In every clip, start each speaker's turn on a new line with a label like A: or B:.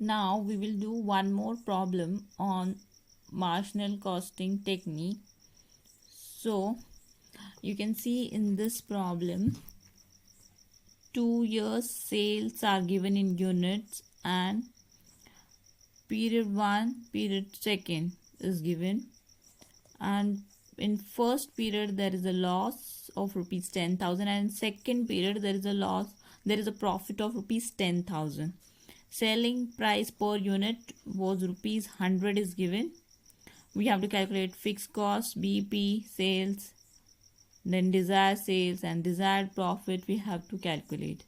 A: Now we will do one more problem on marginal costing technique. So you can see in this problem 2 years sales are given in units and period 1 period 2 is given, and in first period there is a loss of rupees 10,000 and in second period there is a profit of rupees 10,000. Selling price per unit was rupees 100 is given. We have to calculate fixed cost, BP, sales, then desired sales and desired profit we have to calculate.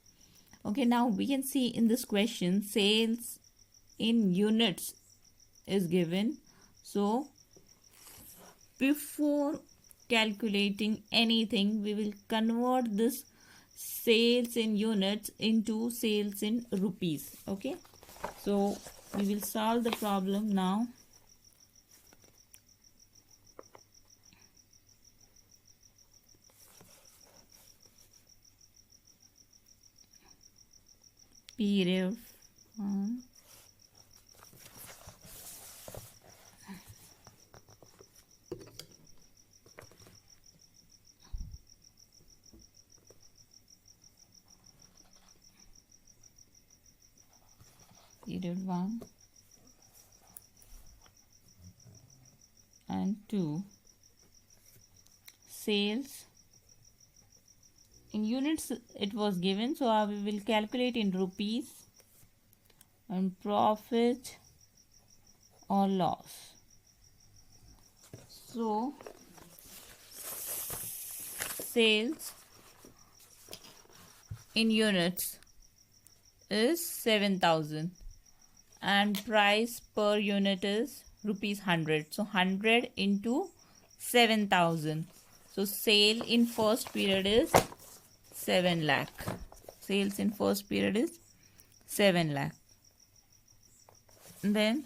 A: Okay, now we can see in this question sales in units is given. So before calculating anything, we will convert this sales in units into sales in rupees. Okay, so we will solve the problem now. Period 1 period 1 and 2 sales in units it was given, so we will calculate in rupees and profit or loss. So sales in units is 7,000 and price per unit is rupees 100. So 100 into 7,000. So sale in first period is 7 lakh. Sales in first period is 7 lakh. And then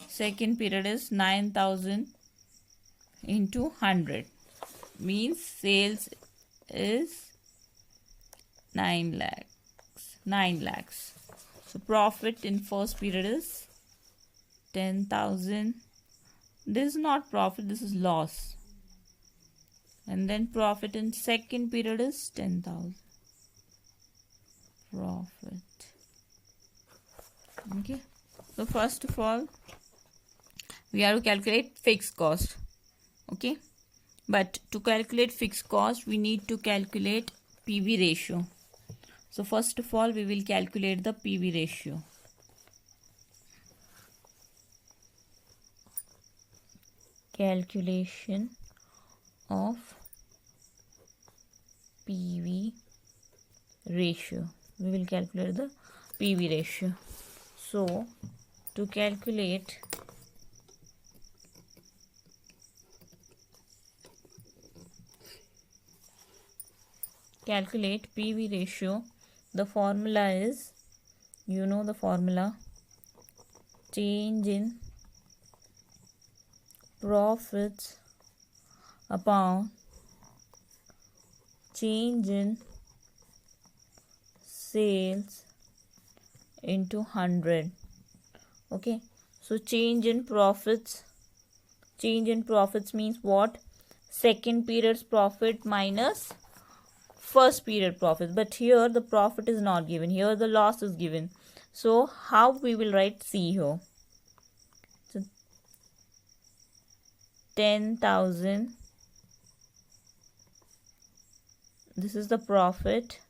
A: second period is 9,000 into 100 means sales is 9 lakhs. So profit in first period is 10,000. This is not profit, this is loss. And then profit in second period is 10,000. Profit. Okay. So first of all, we have to calculate fixed cost. Okay. But to calculate fixed cost, we need to calculate PV ratio. So first of all, we will calculate the PV ratio. Calculation of PV ratio. We will calculate the PV ratio. So to calculate PV ratio, the formula is, you know the formula, change in profits upon change in sales into 100. Okay, so change in profits means what? Second period's profit minus first period profit. But here the profit is not given, here the loss is given. So how we will write C here? So 10,000, this is the profit,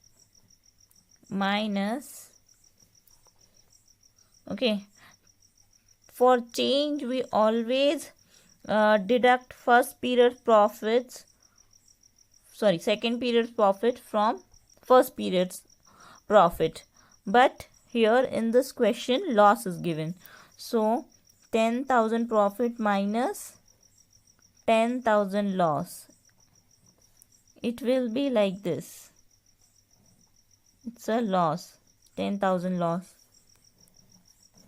A: minus, okay, for change we always deduct second period's profit from first period's profit. But here in this question loss is given. So 10,000 profit minus 10,000 loss. It will be like this. It's a loss, 10,000 loss.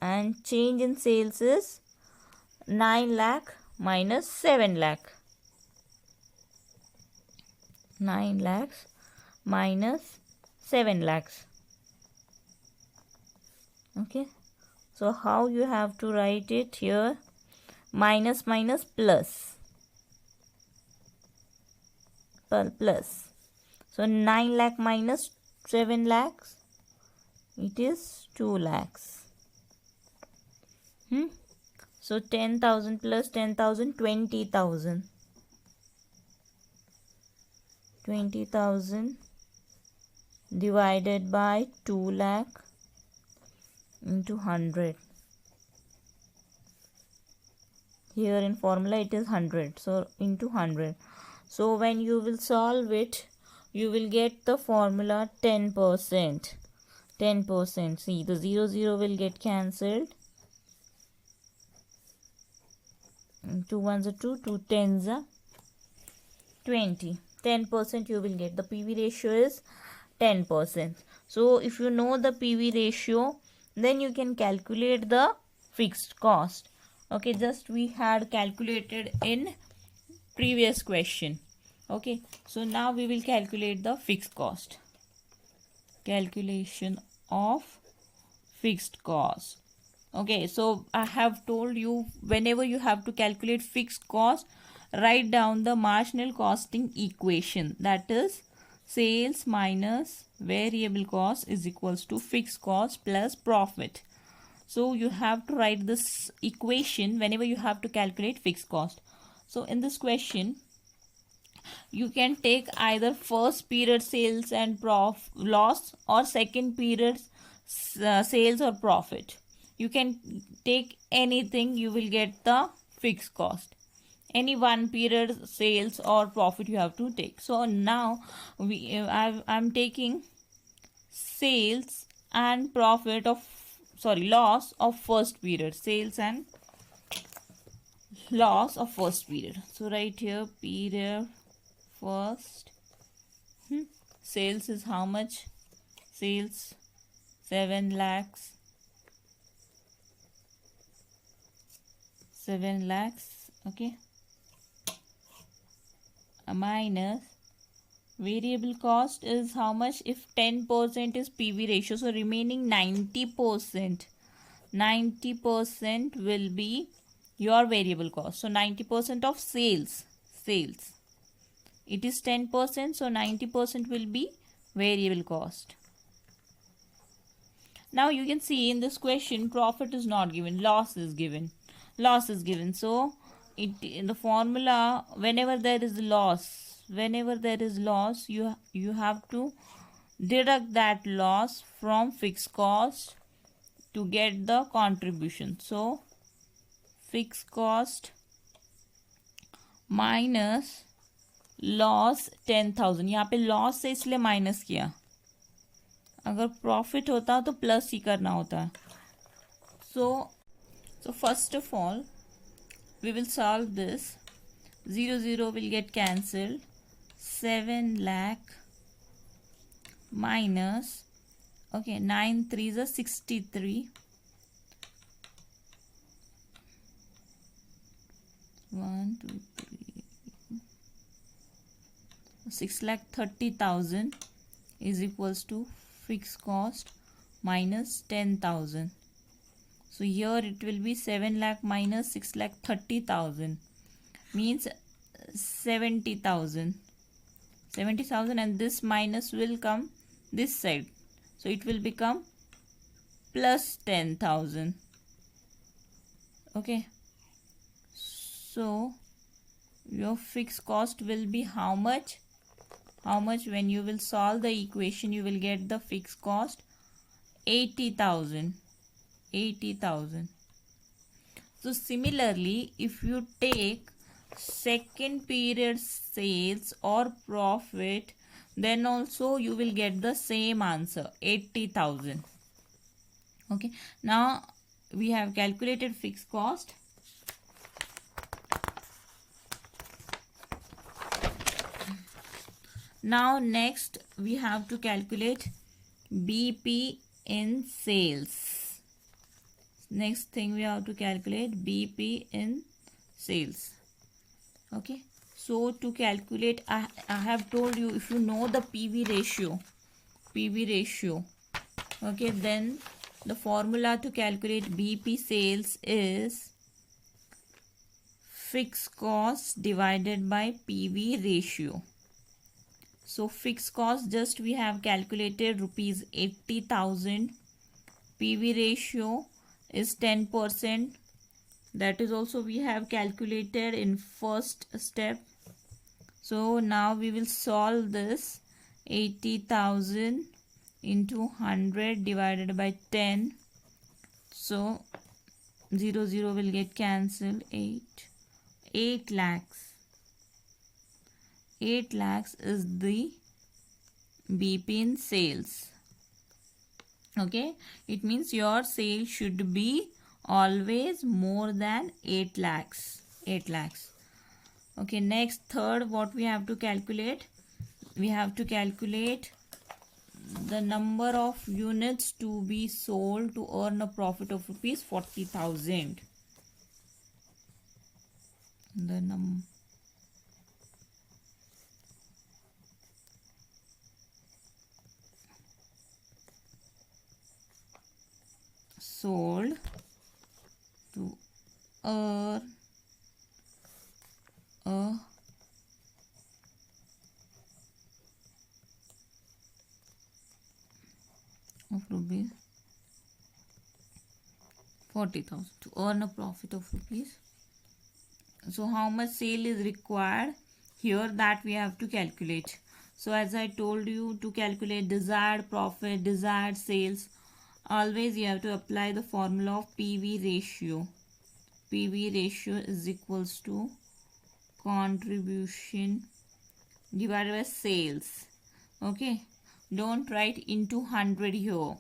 A: And change in sales is 9 lakh minus 7 lakh. 9 lakhs minus 7 lakhs. Okay, so how you have to write it here? Minus minus plus, plus. So 9 lakh minus 7 lakhs, it is 2 lakhs. So 10,000 plus 10,000, 20,000. 20,000 divided by 2 lakh into 100. Here in formula it is 100. So into 100. So when you will solve it, you will get the formula 10%. 10%. See, the 0 will get cancelled. 2 ones are 2, 2 tens are 20. 10% you will get. The PV ratio is 10%. So if you know the PV ratio, then you can calculate the fixed cost. Okay, just we had calculated in previous question. Okay, so now we will calculate the fixed cost. Calculation of fixed cost. Okay, so I have told you, whenever you have to calculate fixed cost, write down the marginal costing equation, that is sales minus variable cost is equals to fixed cost plus profit. So you have to write this equation whenever you have to calculate fixed cost. So in this question, you can take either first period sales and loss or second period sales or profit. You can take anything, you will get the fixed cost. Any one period sales or profit you have to take. So now I'm taking sales and profit of, loss of first period, sales and loss of first period. So right here, period first, sales is how much? Sales 7 lakhs. 7 lakhs, okay, minus variable cost is how much? If 10% is PV ratio, so remaining 90%, 90% will be your variable cost. So 90% of sales, it is 10%, so 90% will be variable cost. Now you can see in this question, profit is not given, loss is given. So in the formula, whenever there is loss, you have to deduct that loss from fixed cost to get the contribution. So fixed cost minus loss 10,000. यहाँ पे loss से इसलिए minus किया, अगर profit होता तो plus ही करना होता. So first of all, we will solve this. 0 will get cancelled. 7 lakh minus, okay, 9 3s are 63. 1 2 3 6,30,000 is equals to fixed cost minus 10,000. So here it will be 7 lakh minus 6,30,000 means 70,000. 70,000, and this minus will come this side. So it will become plus 10,000. Okay. So your fixed cost will be how much? When you will solve the equation, you will get the fixed cost 80,000. 80,000. So similarly, if you take second period sales or profit, then also you will get the same answer, 80,000. Okay. Now we have calculated fixed cost. Now next we have to calculate BP in sales. Next thing we have to calculate BP in sales. Okay. So to calculate, I have told you, if you know the PV ratio, okay, then the formula to calculate BP sales is fixed cost divided by PV ratio. So fixed cost, just we have calculated rupees 80,000. PV ratio is 10%. That is also we have calculated in first step. So now we will solve this. 80,000 into 100 divided by 10. So 0 0 will get cancelled. 8 lakhs. 8 lakhs is the BP in sales. Okay, it means your sale should be always more than 8 lakhs. 8 lakhs. Okay, next, third, what we have to calculate? We have to calculate the number of units to be sold to earn a profit of rupees 40,000. The sold to earn a of rupees 40,000, to earn a profit of rupees. So how much sale is required here, that we have to calculate. So as I told you, to calculate desired profit, desired sales, always you have to apply the formula of PV ratio. PV ratio is equals to contribution divided by sales. Okay, don't write into 100 here,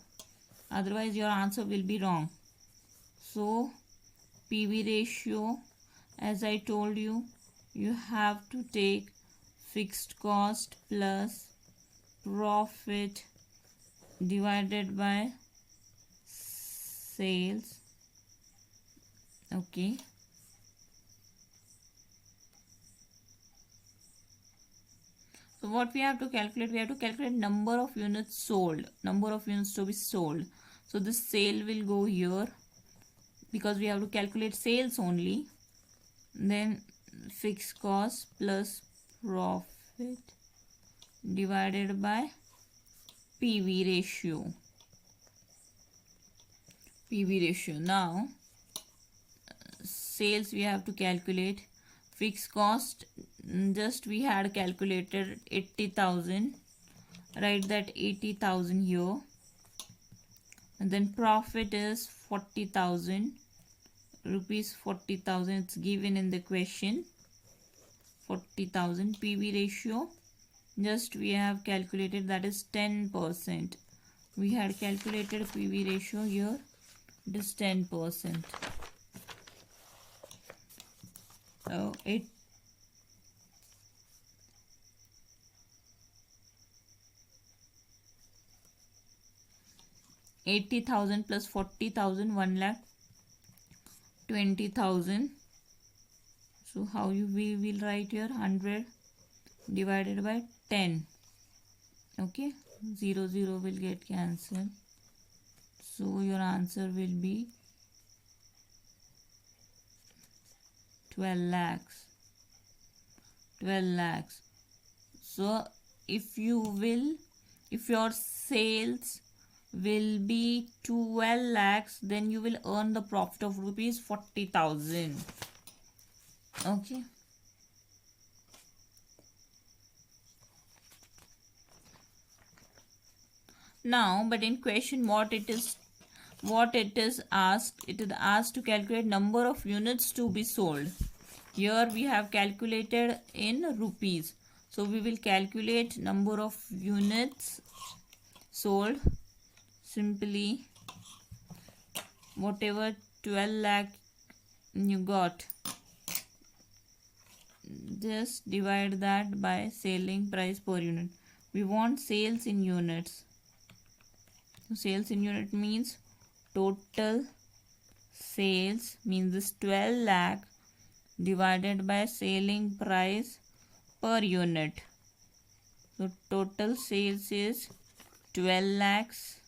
A: otherwise your answer will be wrong. So PV ratio, as I told you, you have to take fixed cost plus profit divided by sales. Okay, so what we have to calculate? We have to calculate number of units sold, number of units to be sold. So this sale will go here because we have to calculate sales only. Then fixed cost plus profit divided by PV ratio. PV ratio. Now sales we have to calculate. Fixed cost, just we had calculated 80,000. Write that 80,000 here. And then profit is 40,000 rupees. 40,000, it's given in the question. 40,000. PV ratio, just we have calculated, that is 10%. We had calculated PV ratio here, it is 10%. So 80,000 plus 40,000, 1,20,000. So how we will write here? 100 divided by 10. Okay, 0 0 will get cancelled. So your answer will be 12 lakhs. 12 lakhs. So if your sales will be 12 lakhs, then you will earn the profit of rupees 40,000. Okay. Now, but in question, what it is asked, it is asked to calculate number of units to be sold. Here we have calculated in rupees, so we will calculate number of units sold. Simply whatever 12 lakh you got, just divide that by selling price per unit. We want sales in units. So sales in unit means total sales, means this 12 lakh divided by selling price per unit. So total sales is 12 lakhs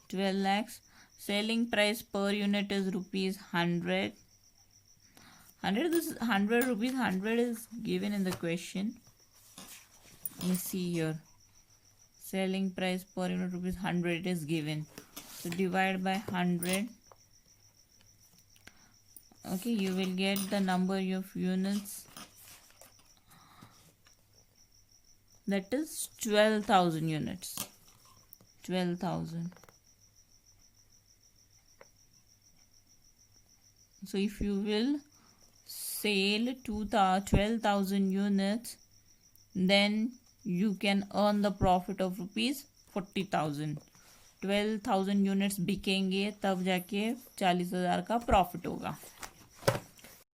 A: 12 lakhs. Selling price per unit is rupees 100. 100, this is 100 rupees. 100 is given in the question. Let me see here. Selling price per unit rupees 100 is given. So divide by 100. Okay, you will get the number of units. That is 12,000 units. 12,000. So if you will sell 12,000 units, then you can earn the profit of rupees 40,000. 12,000 units बिकेंगे तब जाके 40,000 का profit होगा.